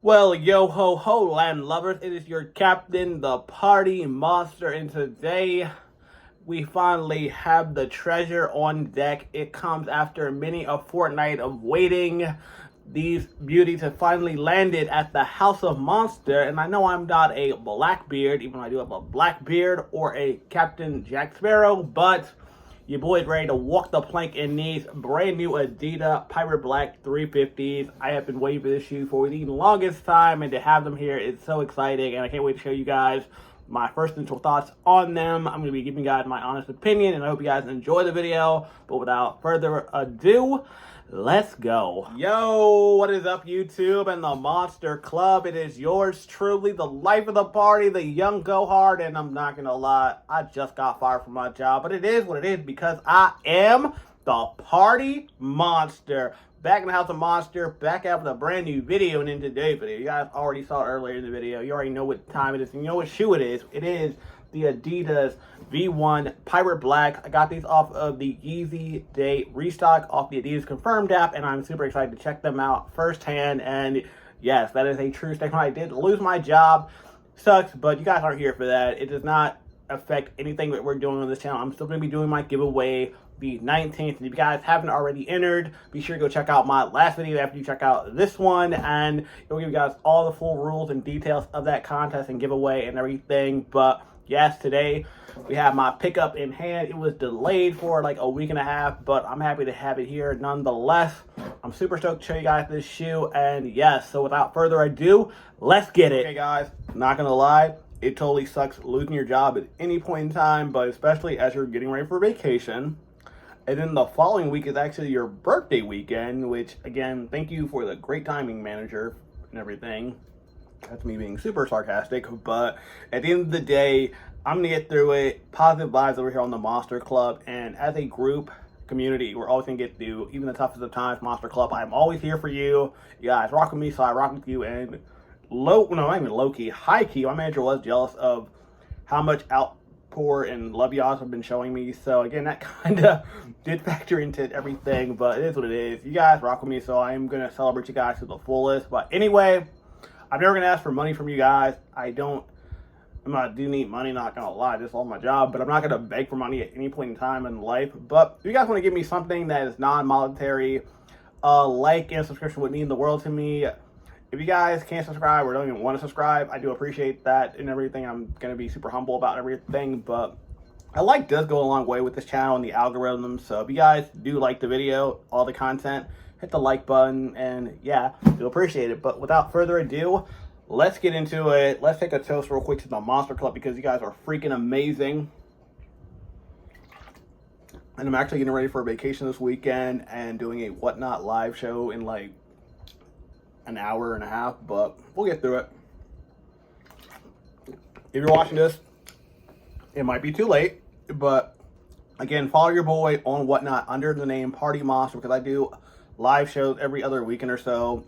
Well, yo ho ho, land lovers, it is your captain, the party monster, and today we finally have the treasure on deck. It comes after many a fortnight of waiting. These beauties have finally landed at the House of Monster, and I know I'm not a Blackbeard, even though I do have a Blackbeard or a Captain Jack Sparrow, but your boy's ready to walk the plank in these brand new Adidas Pirate Black 350s. I have been waiting for this shoe for the longest time, and to have them here is so exciting, and I can't wait to show you guys my first initial thoughts on them. I'm going to be giving you guys my honest opinion, and I hope you guys enjoy the video. But without further ado, let's go. Yo, what is up, YouTube and the Monster Club? It is yours truly, the life of the party, the young go hard, and I'm not gonna lie, I just got fired from my job, but it is what it is because I am the party monster. Back in the House of Monster, back out with a brand new video, and in today's video, you guys already saw it earlier in the video, you already know what time it is, and you know what shoe it is. It is the Adidas V1 Pirate Black. I got these off of the Yeezy Day restock off the Adidas Confirmed app, and I'm super excited to check them out firsthand. And yes, that is a true statement. I did lose my job. Sucks, but you guys aren't here for that. It does not affect anything that we're doing on this channel. I'm still going to be doing my giveaway the 19th. And if you guys haven't already entered, be sure to go check out my last video after you check out this one, and it'll give you guys all the full rules and details of that contest and giveaway and everything. But yes, today we have my pickup in hand. It was delayed for like a week and a half, but I'm happy to have it here nonetheless. I'm super stoked to show you guys this shoe, and yes, so without further ado, let's get it. Okay guys, not gonna lie, it totally sucks losing your job at any point in time, but especially as you're getting ready for vacation. And then the following week is actually your birthday weekend, which again, thank you for the great timing, manager, and everything. That's me being super sarcastic, but at the end of the day, I'm going to get through it. Positive vibes over here on the Monster Club, and as a group, community, we're always going to get through even the toughest of times. Monster Club, I'm always here for you. You guys rock with me, so I rock with you, and not even low-key, high-key, my manager was jealous of how much outpour and love y'all have been showing me, so again, that kind of did factor into everything, but it is what it is. You guys rock with me, so I am going to celebrate you guys to the fullest. But anyway, I'm never going to ask for money from you guys. I do need money, not going to lie. This is all my job, but I'm not going to beg for money at any point in time in life. But if you guys want to give me something that is non-monetary, like and subscription would mean the world to me. If you guys can't subscribe or don't even want to subscribe, I do appreciate that and everything. I'm going to be super humble about everything, but a like does go a long way with this channel and the algorithm. So if you guys do like the video, all the content, hit the like button, and yeah, you'll appreciate it. But without further ado, let's get into it. Let's take a toast real quick to the Monster Club because you guys are freaking amazing. And I'm actually getting ready for a vacation this weekend and doing a Whatnot live show in like an hour and a half, but we'll get through it. If you're watching this, it might be too late, but again, follow your boy on Whatnot under the name Party Monster because I do live shows every other weekend or so.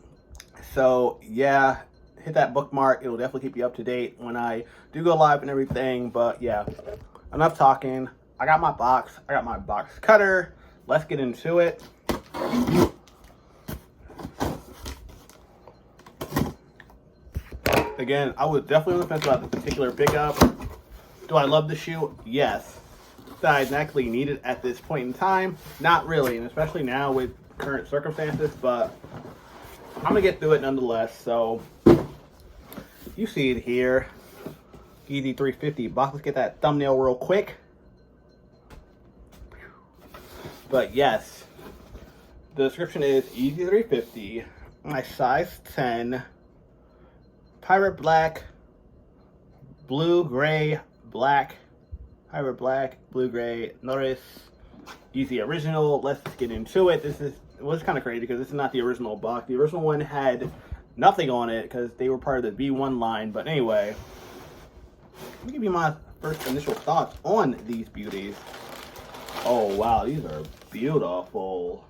So yeah, hit that bookmark. It'll definitely keep you up to date when I do go live and everything. But yeah, enough talking. I got my box. I got my box cutter. Let's get into it. Again, I was definitely on the fence about this particular pickup. Do I love the shoe? Yes. Did I exactly need it at this point in time? Not really, and especially now with current circumstances, but I'm gonna get through it nonetheless. So you see it here, Yeezy 350 box. Let's get that thumbnail real quick. But yes, the description is Yeezy 350, my size 10, Pirate Black, blue, gray, black, Pirate Black, blue, gray. Notice Yeezy original. Let's get into it. It was kind of crazy because this is not the original box. The original one had nothing on it because they were part of the V1 line. But anyway, let me give you my first initial thoughts on these beauties. Oh wow, these are beautiful.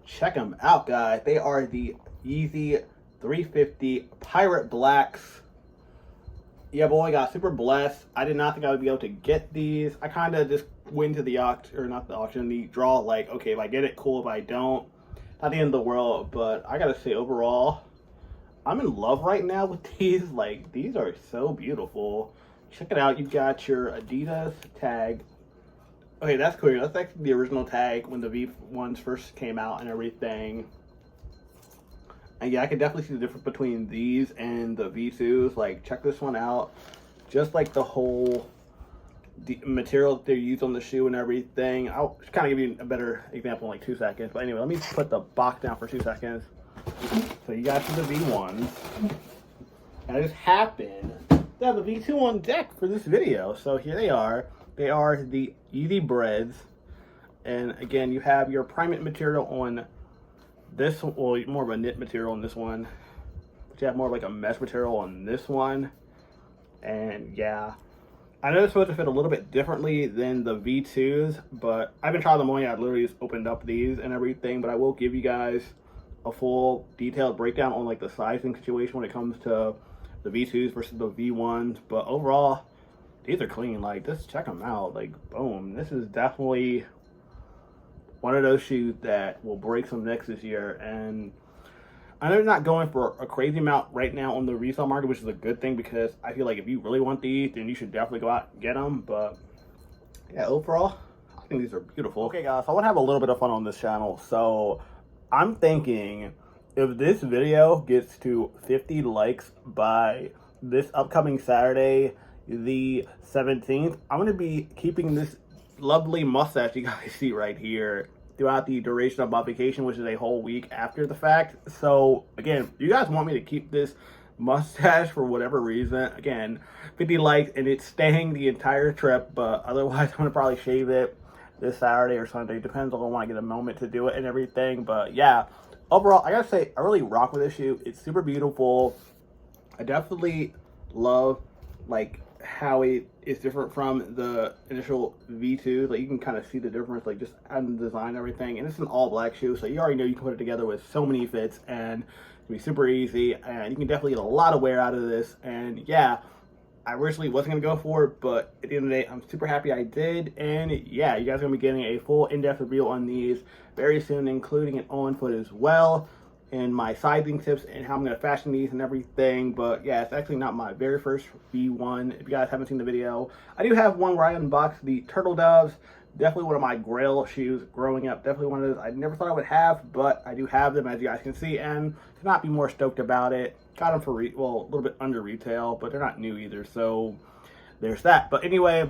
Check them out, guys. They are the Yeezy 350 Pirate Blacks. Yeah, boy, got super blessed. I did not think I would be able to get these. I kind of just went to the auction, or not the auction, the draw, like, okay, if I get it, cool. If I don't, not the end of the world. But I gotta say, overall, I'm in love right now with these. Like, these are so beautiful. Check it out. You got your Adidas tag. Okay, that's cool. That's actually the original tag when the V1s first came out and everything. And yeah, I can definitely see the difference between these and the V2s. Like, check this one out. Just like the whole material that they use on the shoe and everything. I'll kind of give you a better example in like 2 seconds. But anyway, let me put the box down for 2 seconds. So you guys see the V1s. And I just happened to have a V2 on deck for this video. So here they are. They are the Yeezy Breads. And again, you have your primate material on this, well, more of a knit material on this one. But you have more of like a mesh material on this one. And yeah, I know it's supposed to fit a little bit differently than the V2s, but I've been trying them on. I literally just opened up these and everything, but I will give you guys a full detailed breakdown on like the sizing situation when it comes to the V2s versus the V1s. But overall, these are clean. Like, just check them out. Like, boom. This is definitely one of those shoes that will break some necks this year. And I know they're not going for a crazy amount right now on the resale market, which is a good thing, because I feel like if you really want these, then you should definitely go out and get them. But yeah, overall, I think these are beautiful. Okay, guys, so I want to have a little bit of fun on this channel. So I'm thinking if this video gets to 50 likes by this upcoming Saturday, the 17th, I'm going to be keeping this lovely mustache you guys see right here throughout the duration of my vacation, which is a whole week after the fact. So again, you guys want me to keep this mustache for whatever reason, again, 50 likes and it's staying the entire trip. But otherwise, I'm gonna probably shave it this Saturday or Sunday. Depends on when I get a moment to do it and everything. But yeah, overall, I gotta say, I really rock with this shoe. It's super beautiful. I definitely love like how it is different from the initial V2. Like, you can kind of see the difference, like just on the design and everything. And it's an all black shoe, so you already know you can put it together with so many fits and it'll be super easy, and you can definitely get a lot of wear out of this. And yeah, I originally wasn't gonna go for it, but at the end of the day, I'm super happy I did. And yeah, you guys are gonna be getting a full in-depth review on these very soon, including an on foot as well, and my sizing tips and how I'm going to fashion these and everything. But yeah, it's actually not my very first V1. If you guys haven't seen the video, I do have one where I unboxed the Turtle Doves. Definitely one of my grail shoes growing up. Definitely one of those I never thought I would have, but I do have them, as you guys can see, and could not be more stoked about it. Got them for, well, a little bit under retail, but they're not new either, so there's that. But anyway,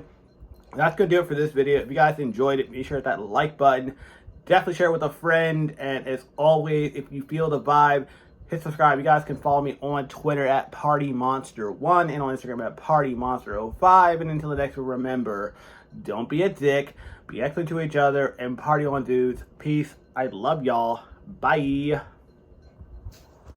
that's going to do it for this video. If you guys enjoyed it, be sure to hit that like button. Definitely share it with a friend. And as always, if you feel the vibe, hit subscribe. You guys can follow me on Twitter at PartyMonster1 and on Instagram at PartyMonster05. And until the next one, remember, don't be a dick, be excellent to each other, and party on, dudes. Peace. I love y'all. Bye.